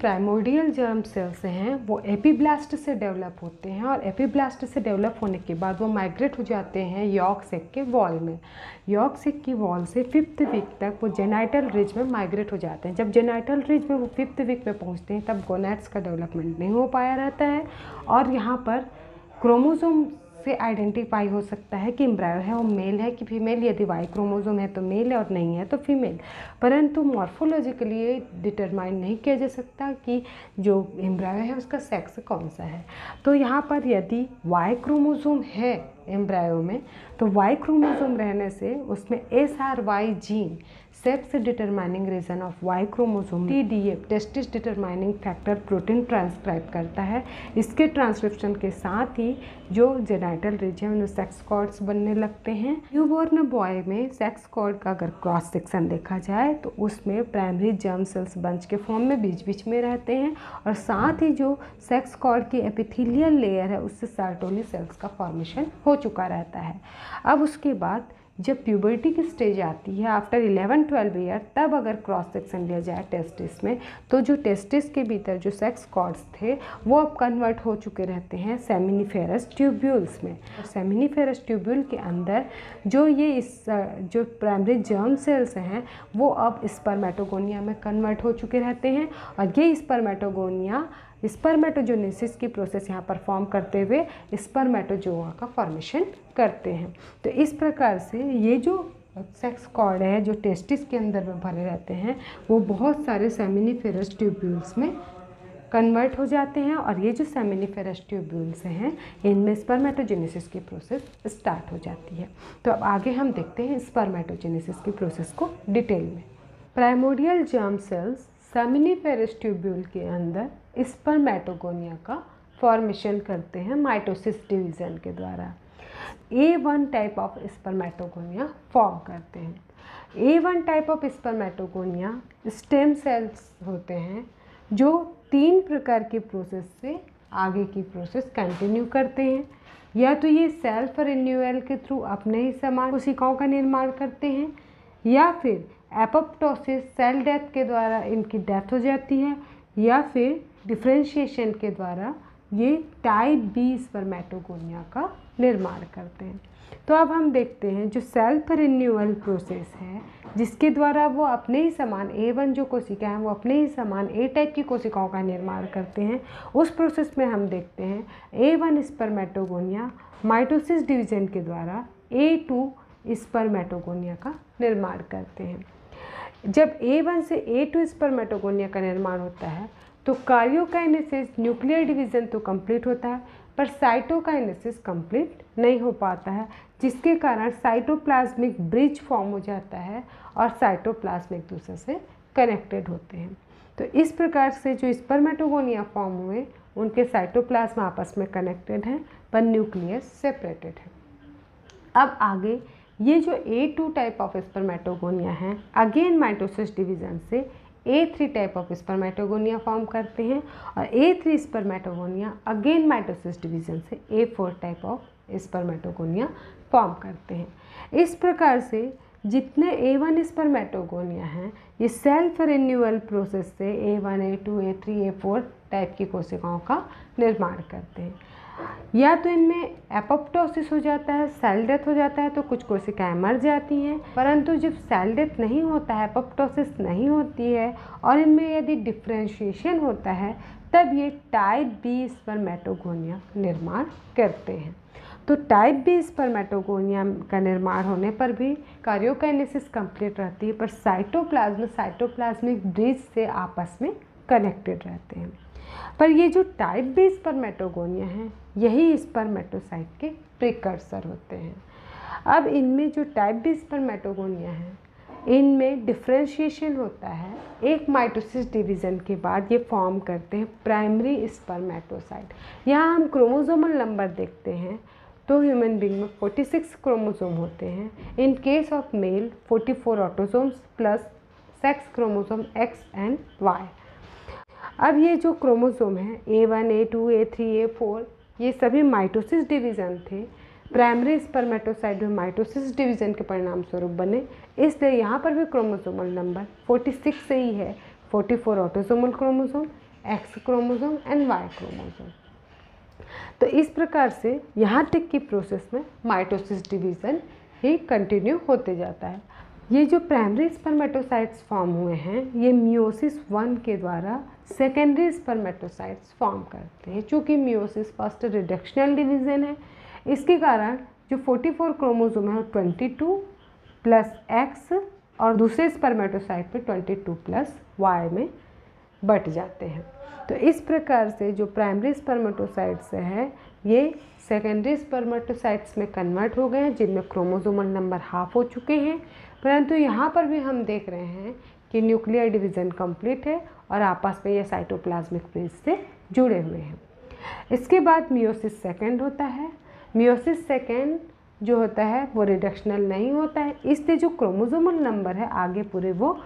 Primordial germ cells हैं वो epiblast से डेवलप होते हैं और एपीब्लास्ट से डेवलप होने के बाद वो माइग्रेट हो जाते हैं यॉर्क सैक के वॉल में। यॉर्क सैक की वॉल से 5th वीक तक वो जेनाइटल रिज में माइग्रेट हो जाते हैं। जब जेनाइटल रिज में वो 5th वीक में पहुंचते हैं तब गोनैड्स का डेवलपमेंट नहीं हो पाया रहता है और यहाँ पर क्रोमोसोम से आइडेंटिफाई हो सकता है कि एम्ब्रायो है वो मेल है कि फीमेल। यदि वाई क्रोमोसोम है तो मेल है और नहीं है तो फीमेल, परंतु मॉर्फोलॉजिकली ये डिटरमाइन नहीं किया जा सकता कि जो एम्ब्रायो है उसका सेक्स कौन सा है। तो यहाँ पर यदि वाई क्रोमोसोम है एम्ब्रायो में तो वाई क्रोमोसोम रहने से उसमें SRY gene sex determining region of Y chromosome TDF testis determining factor protein transcribe करता है। इसके ट्रांसक्रिप्शन के साथ ही जो जेनाइटल रीजन में सेक्स कॉर्ड्स बनने लगते हैं। न्यूबॉर्न बॉय में सेक्स कॉर्ड का अगर क्रॉस सेक्शन देखा जाए तो उसमें प्राइमरी जर्म सेल्स बंच के फॉर्म में बीच बीच में रहते हैं और साथ ही जो सेक्स कॉर्ड की एपिथेलियल लेयर है उससे सर्टोली सेल्स का फॉर्मेशन हो चुका रहता है। अब उसके बाद जब प्यूबर्टी की स्टेज आती है आफ्टर 11-12 ईयर, तब अगर क्रॉस सेक्शन लिया जाए टेस्टिस में तो जो टेस्टिस के भीतर जो सेक्स कॉर्ड्स थे वो अब कन्वर्ट हो चुके रहते हैं सेमिनिफेरस ट्यूब्यूल्स में। और सेमिनिफेरस ट्यूब्यूल के अंदर जो जो प्राइमरी जर्म सेल्स हैं वो अब स्पर्मेटोगोनिया में कन्वर्ट हो चुके रहते हैं और ये स्पर्मेटोगोनिया स्पर्मेटोजेनेसिस की प्रोसेस यहाँ परफॉर्म करते हुए स्पर्मेटोजोआ का फॉर्मेशन करते हैं। तो इस प्रकार से ये जो सेक्स कॉर्ड है जो टेस्टिस के अंदर में भरे रहते हैं वो बहुत सारे सेमिनिफेरस ट्यूब्यूल्स में कन्वर्ट हो जाते हैं और ये जो सेमिनिफेरस ट्यूब्यूल्स हैं इनमें स्पर्मेटोजेनेसिस की प्रोसेस स्टार्ट हो जाती है। तो अब आगे हम देखते हैं स्पर्मेटोजेनेसिस की प्रोसेस को डिटेल में। Primordial germ cells seminiferous tubule के अंदर स्पर्मेटोगोनिया का फॉर्मेशन करते हैं माइटोसिस डिवीज़न के द्वारा। A1 type of spermatogonia form करते हैं। A1 type of spermatogonia stem cells होते हैं जो 3 प्रकार की प्रोसेस से आगे की प्रोसेस कंटिन्यू करते हैं। या तो ये सेल्फ रिन्यूअल के थ्रू अपने ही समान कोशिकाओं का निर्माण करते हैं या फिर एपोप्टोसिस सेल डेथ के द्वारा इनकी डेथ हो जाती है या फिर डिफरेंशिएशन के द्वारा ये टाइप B स्पर्मेटोगोनिया का निर्माण करते हैं। तो अब हम देखते हैं जो सेल्फ रिन्यूअल प्रोसेस है जिसके द्वारा वो अपने ही समान A1 जो कोशिका हैं वो अपने ही समान A टाइप की कोशिकाओं का निर्माण करते हैं। उस प्रोसेस में हम देखते हैं A1 स्पर्मेटोगोनिया माइटोसिस डिवीज़न के द्वारा A2 स्पर्मेटोगोनिया का निर्माण करते हैं। जब A1 से A2 स्पर्मेटोगोनिया का निर्माण होता है तो कार्योकाइनेसिस न्यूक्लियर डिवीज़न तो कंप्लीट होता है पर साइटोकाइनेसिस कंप्लीट नहीं हो पाता है, जिसके कारण साइटोप्लाज्मिक ब्रिज फॉर्म हो जाता है और साइटोप्लाज्म एक दूसरे से कनेक्टेड होते हैं। तो इस प्रकार से जो स्पर्मेटोगोनिया फॉर्म हुए उनके साइटोप्लाज्म आपस में कनेक्टेड हैं पर न्यूक्लियस सेपरेटेड है। अब आगे ये जो A2 टाइप ऑफ स्पर्मेटोगोनिया हैं अगेन माइटोसिस डिवीज़न से A3 type of spermatogonia form करते हैं और A3 spermatogonia again mitosis division से A4 type of spermatogonia form करते हैं। इस प्रकार से जितने A1 स्पर्मेटोगोनिया हैं ये सेल्फ रिन्यूअल प्रोसेस से A1, A2, A3, A4 type की कोशिकाओं का निर्माण करते हैं। या तो इनमें एपोप्टोसिस हो जाता है, सेल डेथ हो जाता है तो कुछ कोशिकाएं मर जाती हैं, परंतु जब सेल डेथ नहीं होता है, एपोप्टोसिस नहीं होती है और इनमें यदि डिफरेंशिएशन होता है तब ये टाइप B स्पर्मेटोगोनिया निर्माण करते हैं। तो टाइप B स्पर्मेटोगोनिया का निर्माण होने पर भी कार्योकाइनेसिस कंप्लीट रहती है पर साइटोप्लाज्मिक ब्रिज से आपस में कनेक्टेड रहते हैं। पर ये जो टाइप B स्पर्मेटोगोनिया हैं यही स्पर्मेटोसाइट के प्रिकर्सर होते हैं। अब इनमें जो टाइप B स्पर्मेटोगोनिया हैं इनमें डिफरेंशिएशन होता है एक माइटोसिस डिवीज़न के बाद ये फॉर्म करते हैं प्राइमरी स्पर्मेटोसाइट। यहाँ हम क्रोमोसोमल नंबर देखते हैं तो ह्यूमन बीइंग में 46 क्रोमोसोम होते हैं। In case of male 44 autosomes plus sex chromosome X and Y। अब ये जो क्रोमोसोम हैं A1, A2, A3, A4 ये सभी माइटोसिस डिवीज़न थे। प्राइमरी स्पर्मेटोसाइट में माइटोसिस डिवीज़न के परिणाम स्वरूप बने, इसलिए यहाँ पर भी क्रोमोसोमल नंबर 46 से ही है। 44 autosomal chromosome, X chromosome and Y chromosome. तो इस प्रकार से यहाँ तक की प्रोसेस में माइटोसिस डिवीज़न ही कंटिन्यू होते जाता है। ये जो प्राइमरी स्पर्मेटोसाइट्स फॉर्म हुए हैं ये मियोसिस 1 के द्वारा सेकेंडरी स्पर्मेटोसाइट्स फॉर्म करते हैं। चूँकि मियोसिस फर्स्ट रिडक्शनल डिवीज़न है, इसके कारण जो 44 क्रोमोसोम है 22 प्लस एक्स और दूसरे स्पर्मेटोसाइट में 22 प्लस वाई में बट जाते हैं। तो इस प्रकार से जो प्राइमरी स्पर्मेटोसाइट्स है ये सेकेंडरी स्पर्मेटोसाइट्स में कन्वर्ट हो गए हैं, जिनमें क्रोमोसोमल नंबर हाफ हो चुके हैं। परंतु यहाँ पर भी हम देख रहे हैं कि न्यूक्लियर डिवीज़न कंप्लीट है और आपस में ये साइटोप्लाज्मिक फेज से जुड़े हुए हैं। इसके बाद मियोसिस सेकेंड होता है। मियोसिस सेकेंड जो होता है वो रिडक्शनल नहीं होता है, इसलिए जो क्रोमोसोमल नंबर है आगे पूरे वो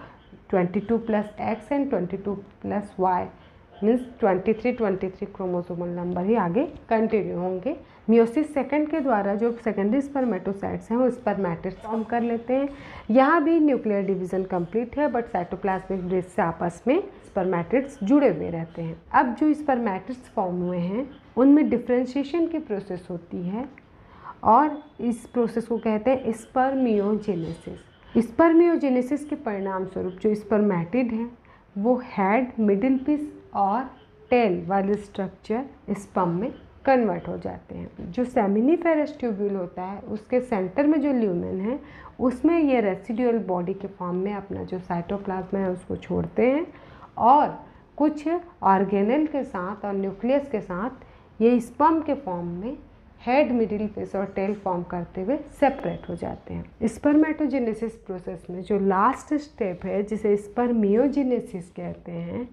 22 plus X and 22 plus Y means 23 chromosomal number ही आगे कंटिन्यू होंगे। मियोसिस सेकंड के द्वारा जो सेकेंडरी स्पर्मेटोसाइट्स हैं वो स्पर्मेटिड्स फॉर्म कर लेते हैं। यहाँ भी न्यूक्लियर डिवीज़न कंप्लीट है, बट साइटोप्लाज्मिक ब्रिज से आपस में स्पर्मेटिड्स जुड़े हुए रहते हैं। अब जो स्पर्मेटिड्स फॉर्म हुए हैं उनमें डिफ्रेंशिएशन की प्रोसेस होती है और इस प्रोसेस को कहते हैं स्पर्मियोजेनेसिस। स्पर्मियोजेनेसिस के परिणाम स्वरूप जो स्पर्मेटिड हैं वो हेड, मिडिल पीस और टेल वाले स्ट्रक्चर स्पर्म में कन्वर्ट हो जाते हैं। जो सेमिनिफेरस ट्यूब्यूल होता है उसके सेंटर में जो ल्यूमेन है उसमें ये रेसिडुअल बॉडी के फॉर्म में अपना जो साइटोप्लाज्म है उसको छोड़ते हैं और कुछ ऑर्गेनेल के साथ और न्यूक्लियस के साथ ये स्पर्म के फॉर्म में हेड, मिडिल पीस और टेल फॉर्म करते हुए सेपरेट हो जाते हैं। स्पर्मेटोजेनेसिस प्रोसेस में जो लास्ट स्टेप है जिसे स्पर्मियोजेनेसिस कहते हैं,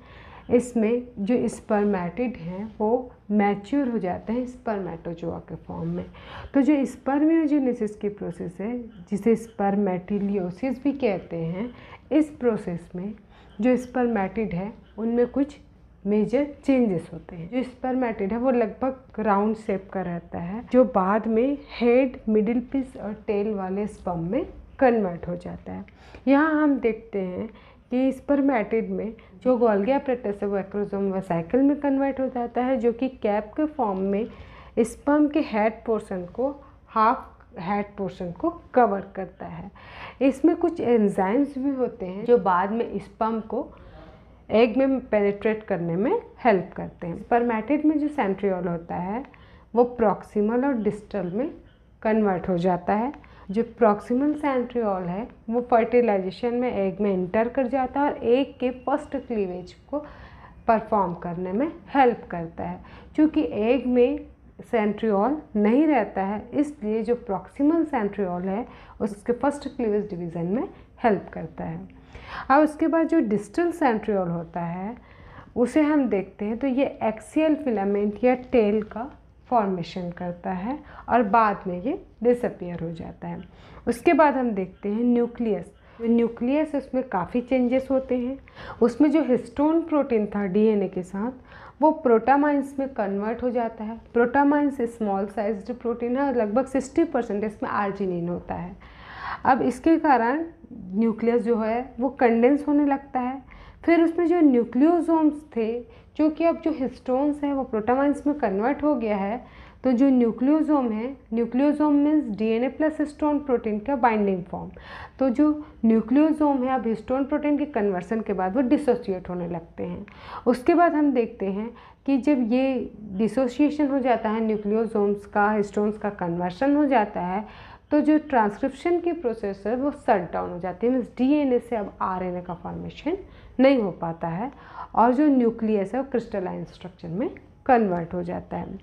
इसमें जो स्पर्मेटिड हैं वो मैच्योर हो जाते हैं स्पर्मेटोजोआ के फॉर्म में। तो जो स्पर्मियोजेनेसिस की प्रोसेस है जिसे स्पर्मेटिलियोसिस भी कहते हैं, इस प्रोसेस में जो स्पर्मेटिड है उनमें कुछ मेजर चेंजेस होते हैं। जो स्पर्मेटिड है वो लगभग राउंड शेप का रहता है जो बाद में हेड, मिडिल पीस और टेल वाले स्पर्म में कन्वर्ट हो जाता है। यहाँ हम देखते हैं कि स्पर्मेटिड में जो गोल्गी एपैरेटस है वो एक्रोसोम वेसिकल में कन्वर्ट हो जाता है, जो कि कैप के फॉर्म में स्पर्म के हेड पोर्शन को हाफ हेड पोर्शन को कवर करता है। इसमें कुछ एंजाइम्स भी होते हैं जो बाद में स्पर्म को एग में पेनिट्रेट करने में हेल्प करते हैं। स्पर्मेटिड में जो सेंट्रियोल होता है वो प्रॉक्सिमल और डिस्टल में कन्वर्ट हो जाता है। जो प्रॉक्सिमल सेंट्रियोल है वो फर्टिलाइजेशन में एग में इंटर कर जाता है और एग के फर्स्ट क्लीवेज को परफॉर्म करने में हेल्प करता है। क्योंकि एग में सेंट्रियोल नहीं रहता है इसलिए जो प्रॉक्सिमल सेंट्रियोल है उसके फर्स्ट क्लीवेज डिवीज़न में हेल्प करता है। अब उसके बाद जो डिस्टल सेंट्रियोल होता है उसे हम देखते हैं तो ये एक्सियल फिलामेंट या टेल का फॉर्मेशन करता है और बाद में ये डिसअपियर हो जाता है। उसके बाद हम देखते हैं न्यूक्लियस। न्यूक्लियस उसमें काफ़ी चेंजेस होते हैं। उसमें जो हिस्टोन प्रोटीन था डीएनए के साथ वो प्रोटामाइंस में कन्वर्ट हो जाता है। प्रोटामाइंस स्मॉल साइज्ड प्रोटीन है और लगभग 60% इसमें आर्जिनिन होता है। अब इसके कारण न्यूक्लियस जो है वो कंडेंस होने लगता है। फिर उसमें जो न्यूक्लियोसोम्स थे, जो कि अब जो हिस्टोन्स है वो प्रोटामाइंस में कन्वर्ट हो गया है, तो जो न्यूक्लियोसोम है, nucleosome means DNA plus histone protein का बाइंडिंग फॉर्म। तो जो न्यूक्लियोसोम है अब हिस्टोन प्रोटीन के कन्वर्सन के बाद वो डिसोसिएट होने लगते हैं। उसके बाद हम देखते हैं कि जब ये डिसोसिएशन हो जाता है, न्यूक्लियोसोम्स का हिस्टोन्स का कन्वर्सन हो जाता है, तो जो ट्रांसक्रिप्शन की प्रोसेस है वो शट डाउन हो जाती है। मीन्स डीएनए से अब आरएनए का फॉर्मेशन नहीं हो पाता है और जो न्यूक्लियस है वो क्रिस्टलाइन स्ट्रक्चर में कन्वर्ट हो जाता है।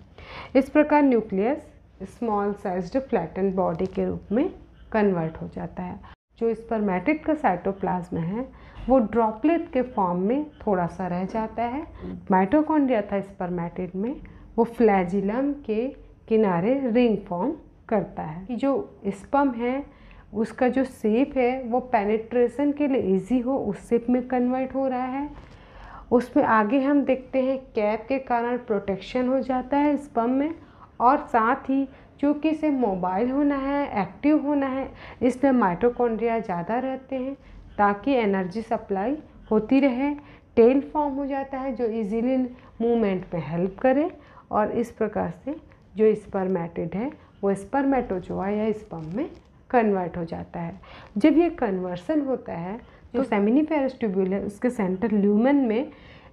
इस प्रकार nucleus small sized flattened body के रूप में कन्वर्ट हो जाता है। जो स्पर्मेटिड का साइटोप्लाज्म है वो ड्रॉपलेट के फॉर्म में थोड़ा सा रह जाता है। माइटोकॉन्ड्रिया था स्पर्मेटिड में, वो फ्लैजिलम के किनारे रिंग फॉर्म करता है कि जो स्पर्म है उसका जो शेप है वो पेनिट्रेशन के लिए इजी हो उस शेप में कन्वर्ट हो रहा है। उसमें आगे हम देखते हैं कैप के कारण प्रोटेक्शन हो जाता है स्पर्म में, और साथ ही चूँकि इसे मोबाइल होना है, एक्टिव होना है, इसलिए माइटोकॉन्ड्रिया ज़्यादा रहते हैं ताकि एनर्जी सप्लाई होती रहे। टेल फॉर्म हो जाता है जो इजीली मूवमेंट में हेल्प करे, और इस प्रकार से जो स्पर्मेटिड है वो स्पर्मेटोजोआ या स्पर्म में कन्वर्ट हो जाता है। जब ये कन्वर्सन होता है, जो सेमिनिफेरस ट्यूब्यूल है उसके सेंटर ल्यूमेन में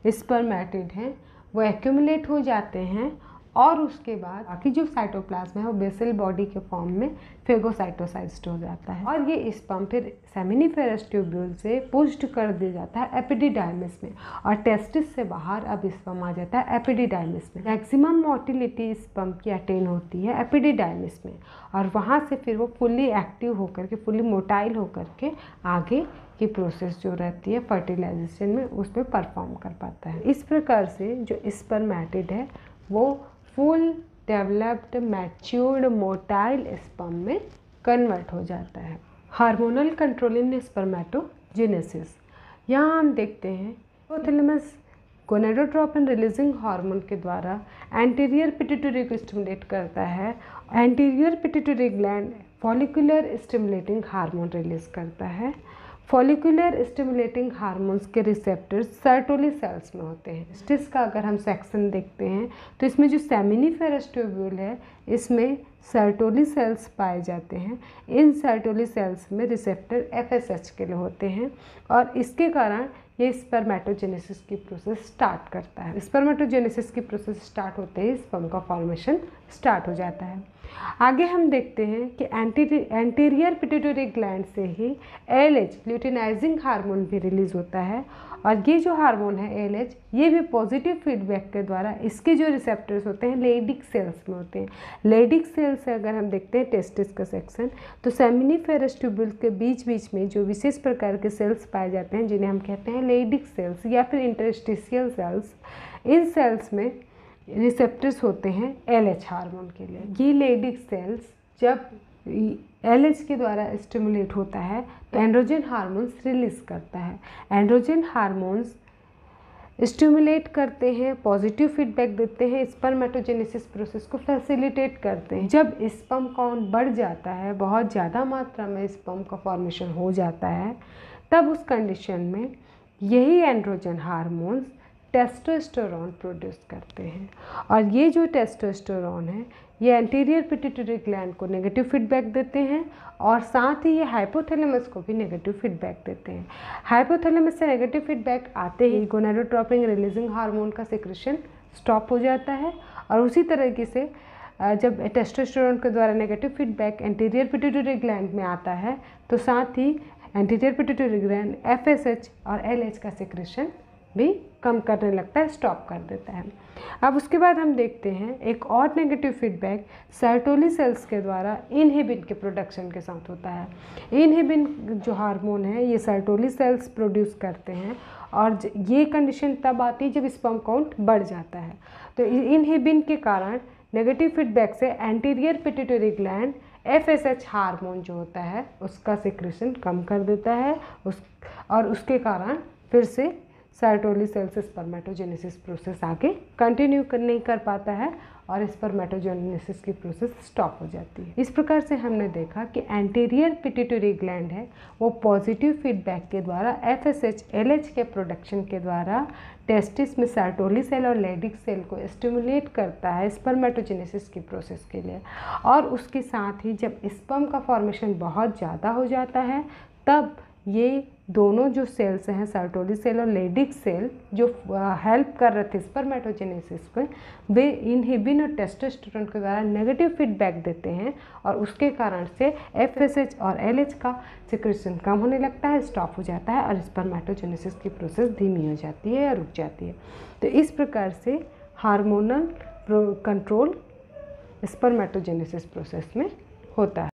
स्पर्मेटिड हैं वो एक्यूमुलेट हो जाते हैं, और उसके बाद बाकी जो साइटोप्लाज्म है वो बेसल बॉडी के फॉर्म में फेगोसाइटोसाइज्ड हो जाता है, और ये स्पर्म फिर सेमिनिफेरस ट्यूब्यूल से पुश्ड कर दिया जाता है एपिडिडाइमिस में, और टेस्टिस से बाहर अब स्पर्म आ जाता है एपिडिडाइमिस में। मैक्सिमम मोटिलिटी स्पर्म की अटेन होती है एपिडिडाइमिस में, और वहाँ से फिर वो फुल्ली एक्टिव होकर के, फुल्ली मोटाइल होकर के आगे की प्रोसेस जो रहती है फर्टिलाइजेशन में उसमें परफॉर्म कर पाता है। इस प्रकार से जो स्पर्मेटिड है वो full developed matured motile sperm में कन्वर्ट हो जाता है। हार्मोनल कंट्रोल इन स्पर्मेटोजेनेसिस, यहाँ हम देखते हैं हाइपोथैलेमस गोनाडोट्रोपिन रिलीजिंग हार्मोन के द्वारा एंटीरियर पिट्यूटरी को स्टिमुलेट करता है। Anterior pituitary gland follicular stimulating hormone release करता है। फॉलिकुलर स्टिमुलेटिंग हार्मोन्स के रिसेप्टर्स सर्टोली सेल्स में होते हैं। टेस्टिस का अगर हम सेक्शन देखते हैं तो इसमें जो सेमिनिफेरस ट्यूब्यूल है इसमें सर्टोली सेल्स पाए जाते हैं। इन सर्टोली सेल्स में रिसेप्टर FSH के लिए होते हैं, और इसके कारण ये स्पर्मेटोजेनेसिस की प्रोसेस स्टार्ट करता है। स्पर्मेटोजेनेसिस की प्रोसेस स्टार्ट होते ही स्पर्म का फॉर्मेशन स्टार्ट हो जाता है। आगे हम देखते हैं कि एंटीरियर पिट्यूटरी ग्लैंड से ही ALH ल्यूटिनाइजिंग हार्मोन भी रिलीज होता है, और ये जो हार्मोन है ALH ये भी पॉजिटिव फीडबैक के द्वारा इसके जो रिसेप्टर्स होते हैं लेडिक सेल्स में होते हैं। लेडिक सेल्स से अगर हम देखते हैं टेस्टिस का सेक्शन, तो सेमिनिफेरस ट्यूब्यूल के बीच बीच में जो विशेष प्रकार के सेल्स पाए जाते हैं जिन्हें हम कहते हैं लेडिक सेल्स या फिर इंटरस्टिशियल सेल्स, इन सेल्स में रिसेप्टर्स होते हैं LH हार्मोन के लिए। ये लेडिक सेल्स जब LH के द्वारा स्टिमुलेट होता है तो एंड्रोजन हार्मोन्स रिलीज करता है। एंड्रोजन हार्मोन्स स्टिमुलेट करते हैं, पॉजिटिव फीडबैक देते हैं, स्पर्मेटोजेनेसिस प्रोसेस को फैसिलिटेट करते हैं। जब स्पर्म काउंट बढ़ जाता है, बहुत ज़्यादा मात्रा में स्पर्म का फॉर्मेशन हो जाता है, तब उस कंडीशन में यही एंड्रोजन हार्मोन्स टेस्टोस्टेरोन प्रोड्यूस करते हैं, और ये जो टेस्टोस्टेरोन है ये एंटीरियर पिट्यूटरी ग्लैंड को नेगेटिव फीडबैक देते हैं, और साथ ही ये हाइपोथैलेमस को भी नेगेटिव फीडबैक देते हैं। हाइपोथैलेमस से नेगेटिव फीडबैक आते ही गोनाडोट्रोपिन रिलीजिंग हार्मोन का सिक्रेशन स्टॉप हो जाता है, और उसी तरीके से जब टेस्टोस्टेरोन के द्वारा negative feedback anterior pituitary gland में आता है तो साथ ही एंटीरियर पिट्यूटरी ग्लैंड FSH और LH का सिक्रेशन भी कम करने लगता है, स्टॉप कर देता है। अब उसके बाद हम देखते हैं एक और नेगेटिव फीडबैक सर्टोली सेल्स के द्वारा इनहिबिन के प्रोडक्शन के साथ होता है। इनहिबिन जो हार्मोन है ये सर्टोली सेल्स प्रोड्यूस करते हैं, और ये कंडीशन तब आती है जब स्पर्म काउंट बढ़ जाता है। तो इनहिबिन के कारण नेगेटिव फीडबैक से anterior pituitary gland FSH hormone जो होता है उसका सिक्रेशन कम कर देता है और उसके कारण फिर से सर्टोली सेल से स्पर्मेटोजेनेसिस प्रोसेस आगे कंटिन्यू नहीं कर पाता है, और स्पर्मेटोजेनेसिस की प्रोसेस स्टॉप हो जाती है। इस प्रकार से हमने देखा कि एंटीरियर पिट्यूटरी ग्लैंड है वो पॉजिटिव फीडबैक के द्वारा FSH LH के प्रोडक्शन के द्वारा टेस्टिस में सर्टोली सेल और लेडिक सेल को स्टिमुलेट करता है स्पर्मेटोजेनेसिस की प्रोसेस के लिए, और उसके साथ ही जब स्पर्म का फॉर्मेशन बहुत ज़्यादा हो जाता है तब ये दोनों जो सेल्स हैं सर्टोली सेल और लेडिक सेल जो हेल्प कर रहे थे स्पर्मेटोजेनेसिस को, वे इनहिबिन और टेस्टोस्टेरोन के द्वारा नेगेटिव फीडबैक देते हैं, और उसके कारण से FSH और LH का सिक्रेशन कम होने लगता है, स्टॉप हो जाता है, और स्पर्मेटोजेनेसिस की प्रोसेस धीमी हो जाती है या रुक जाती है। तो इस प्रकार से हार्मोनल कंट्रोल स्पर्मेटोजेनेसिस प्रोसेस में होता है।